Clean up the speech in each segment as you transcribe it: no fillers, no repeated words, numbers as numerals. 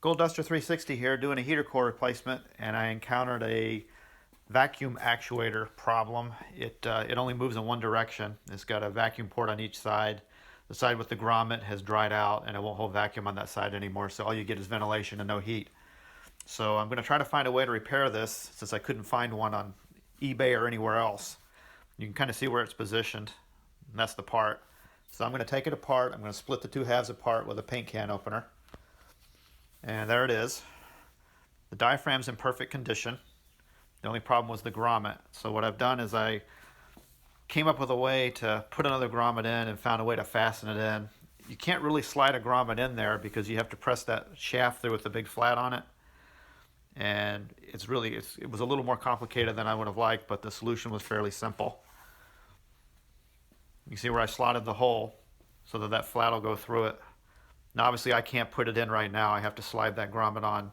Gold Duster 360 here, doing a heater core replacement, and I encountered a vacuum actuator problem. It only moves in one direction. It's got a vacuum port on each side. The side with the grommet has dried out and it won't hold vacuum on that side anymore, so all you get is ventilation and no heat. So I'm going to try to find a way to repair this since I couldn't find one on eBay or anywhere else. You can kind of see where it's positioned, and that's the part. So I'm going to take it apart. I'm going to split the two halves apart with a paint can opener. And there it is. The diaphragm's in perfect condition. The only problem was the grommet. So what I've done is I came up with a way to put another grommet in and found a way to fasten it in. You can't really slide a grommet in there because you have to press that shaft through with the big flat on it. And it was a little more complicated than I would have liked, but the solution was fairly simple. You see where I slotted the hole so that flat will go through it. Now obviously I can't put it in right now. I have to slide that grommet on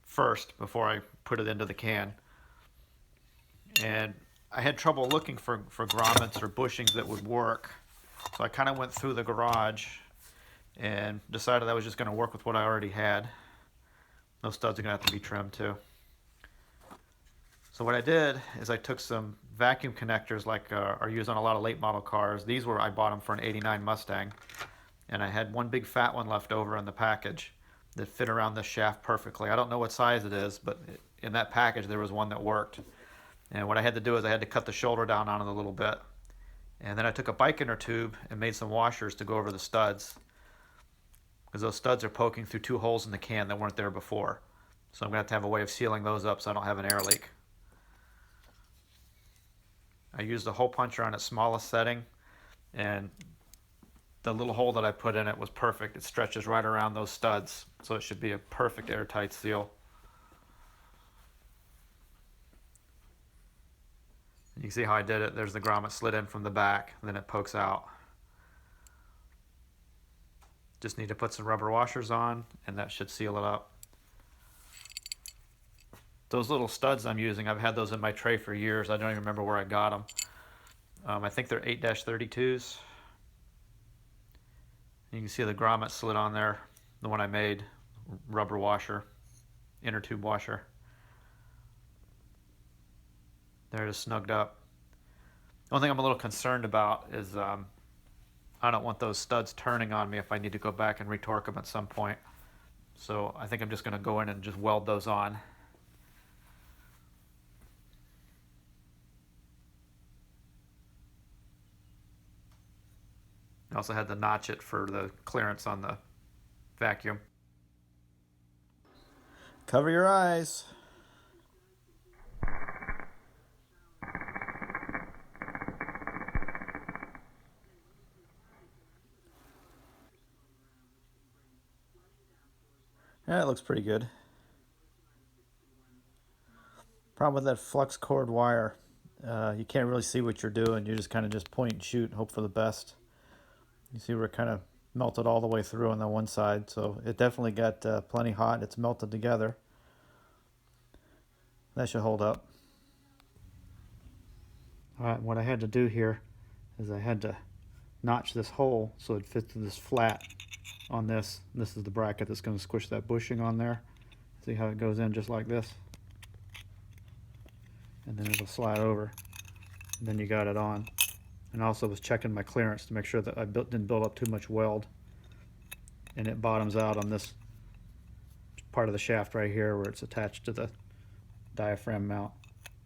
first before I put it into the can. And I had trouble looking for grommets or bushings that would work. So I kind of went through the garage and decided I was just going to work with what I already had. Those studs are going to have to be trimmed too. So what I did is I took some vacuum connectors like are used on a lot of late model cars. These were, I bought them for an '89 Mustang. And I had one big fat one left over in the package that fit around the shaft perfectly. I don't know what size it is, but in that package there was one that worked. And what I had to do is I had to cut the shoulder down on it a little bit. And then I took a bike inner tube and made some washers to go over the studs, because those studs are poking through two holes in the can that weren't there before. So I'm going to have a way of sealing those up so I don't have an air leak. I used a hole puncher on its smallest setting, and the little hole that I put in it was perfect. It stretches right around those studs, so it should be a perfect airtight seal. You can see how I did it. There's the grommet slid in from the back, and then it pokes out. Just need to put some rubber washers on, and that should seal it up. Those little studs I'm using, I've had those in my tray for years. I don't even remember where I got them. I think they're 8-32s. You can see the grommet slid on there, the one I made, rubber washer, inner tube washer. There it is, snugged up. The only thing I'm a little concerned about is I don't want those studs turning on me if I need to go back and retorque them at some point. So I think I'm just going to go in and just weld those on. I also had to notch it for the clearance on the vacuum. Cover your eyes. Yeah, it looks pretty good. Problem with that flux cord wire, you can't really see what you're doing. You just kind of just point and shoot and hope for the best. You see where it kind of melted all the way through on the one side, so it definitely got plenty hot. It's melted together. That should hold up. Alright, what I had to do here is I had to notch this hole so it fits this flat on this. This is the bracket that's going to squish that bushing on there. See how it goes in just like this? And then it'll slide over. And then you got it on. And I also was checking my clearance to make sure that I didn't build up too much weld. And it bottoms out on this part of the shaft right here where it's attached to the diaphragm mount.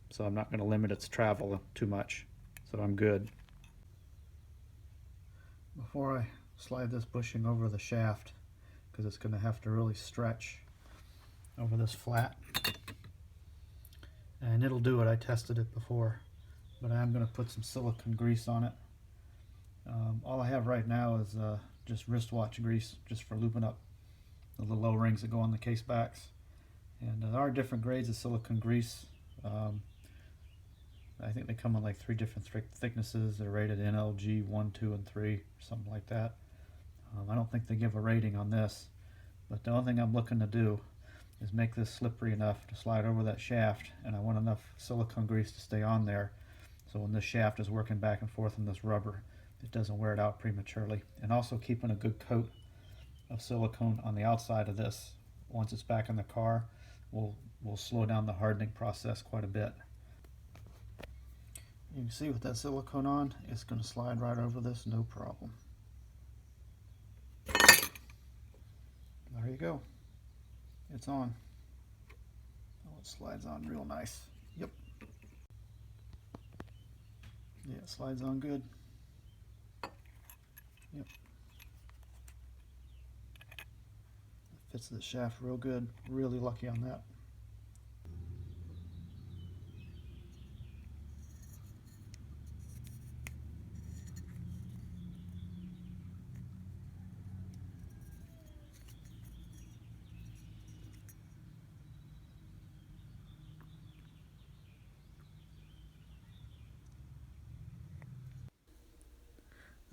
So I'm not going to limit its travel too much. So I'm good. Before I slide this bushing over the shaft, because it's going to have to really stretch over this flat. And it'll do it. I tested it before. But I am going to put some silicone grease on it. All I have right now is just wristwatch grease, just for looping up the little O-rings that go on the case backs. And there are different grades of silicone grease. I think they come in like 3 different thicknesses. They're rated NLG 1, 2, and 3, something like that. I don't think they give a rating on this, but the only thing I'm looking to do is make this slippery enough to slide over that shaft, and I want enough silicone grease to stay on there so when this shaft is working back and forth in this rubber, it doesn't wear it out prematurely. And also keeping a good coat of silicone on the outside of this. Once it's back in the car, will slow down the hardening process quite a bit. You can see with that silicone on, it's going to slide right over this, no problem. There you go. It's on. Oh, it slides on real nice. Yep. Yeah, it slides on good. Yep. It fits the shaft real good. Really lucky on that.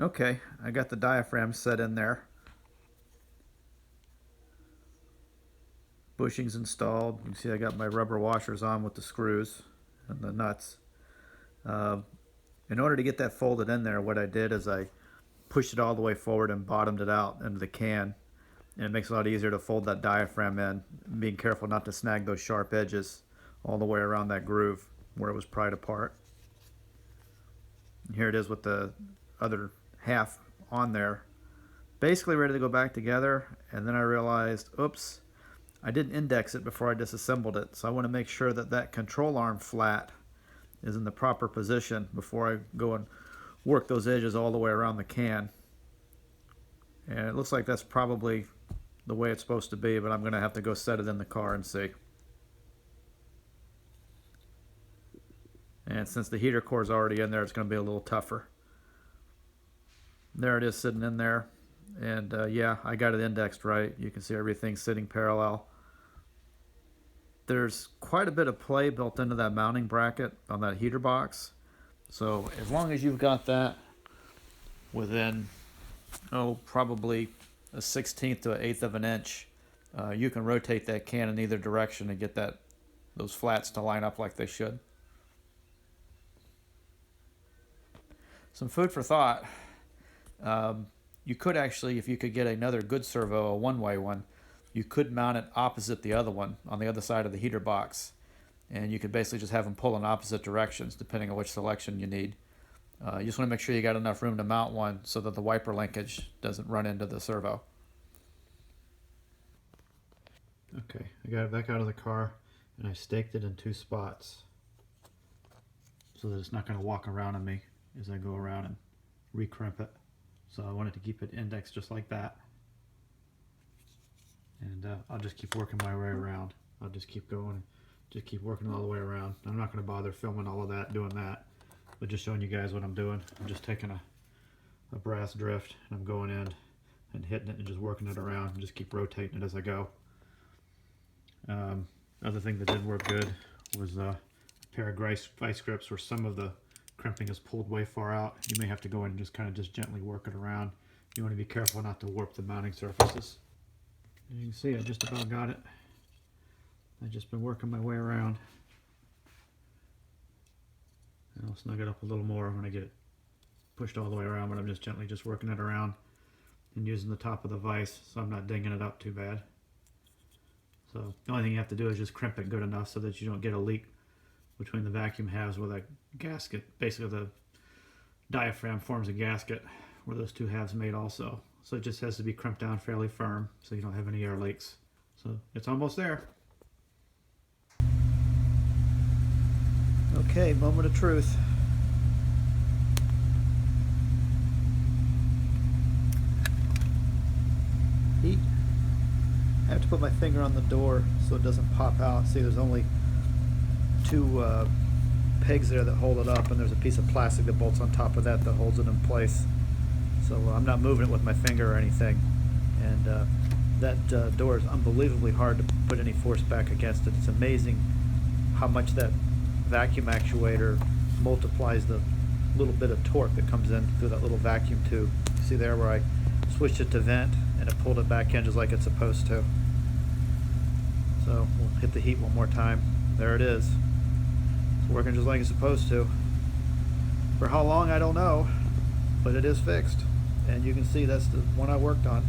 Okay, I got the diaphragm set in there. Bushings installed. You can see I got my rubber washers on with the screws and the nuts. In order to get that folded in there, what I did is I pushed it all the way forward and bottomed it out into the can. And it makes it a lot easier to fold that diaphragm in, being careful not to snag those sharp edges all the way around that groove where it was pried apart. And here it is with the other half on there, basically ready to go back together. And then I realized, oops, I didn't index it before I disassembled it, so I want to make sure that that control arm flat is in the proper position before I go and work those edges all the way around the can. And it looks like that's probably the way it's supposed to be, but I'm going to have to go set it in the car and see. And since the heater core is already in there, it's going to be a little tougher. There it is sitting in there, and yeah, I got it indexed right. You can see everything sitting parallel. There's quite a bit of play built into that mounting bracket on that heater box, so as long as you've got that within probably a 1/16 to an 1/8 of an inch, you can rotate that can in either direction and get those flats to line up like they should. Some food for thought. You could actually, if you could get another good servo, a one-way one, you could mount it opposite the other one on the other side of the heater box, and you could basically just have them pull in opposite directions depending on which selection you need. You just want to make sure you got enough room to mount one so that the wiper linkage doesn't run into the servo. Okay, I got it back out of the car and I staked it in 2 spots so that it's not going to walk around on me as I go around and recrimp it. So I wanted to keep it indexed just like that. And I'll just keep working my way around. I'll just keep going, just keep working all the way around. I'm not going to bother filming all of that, doing that, but just showing you guys what I'm doing. I'm just taking a brass drift and I'm going in and hitting it and just working it around and just keep rotating it as I go. Other thing that did work good was a pair of vice grips where some of the crimping is pulled way far out. You may have to go in and just kind of just gently work it around. You want to be careful not to warp the mounting surfaces. As you can see, I just about got it. I've just been working my way around. And I'll snug it up a little more when I get it pushed all the way around, but I'm just gently just working it around and using the top of the vise so I'm not dinging it up too bad. So the only thing you have to do is just crimp it good enough so that you don't get a leak between the vacuum halves where that gasket, basically the diaphragm forms a gasket where those 2 halves made also. So it just has to be crimped down fairly firm so you don't have any air leaks. So it's almost there. Okay, moment of truth. Heat. I have to put my finger on the door so it doesn't pop out. See, there's only 2 pegs there that hold it up, and there's a piece of plastic that bolts on top of that holds it in place. So I'm not moving it with my finger or anything. And that door is unbelievably hard to put any force back against it. It's amazing how much that vacuum actuator multiplies the little bit of torque that comes in through that little vacuum tube. See there where I switched it to vent and it pulled it back in just like it's supposed to. So we'll hit the heat one more time. There it is. It's working just like it's supposed to. For how long, I don't know, but it is fixed. And you can see that's the one I worked on.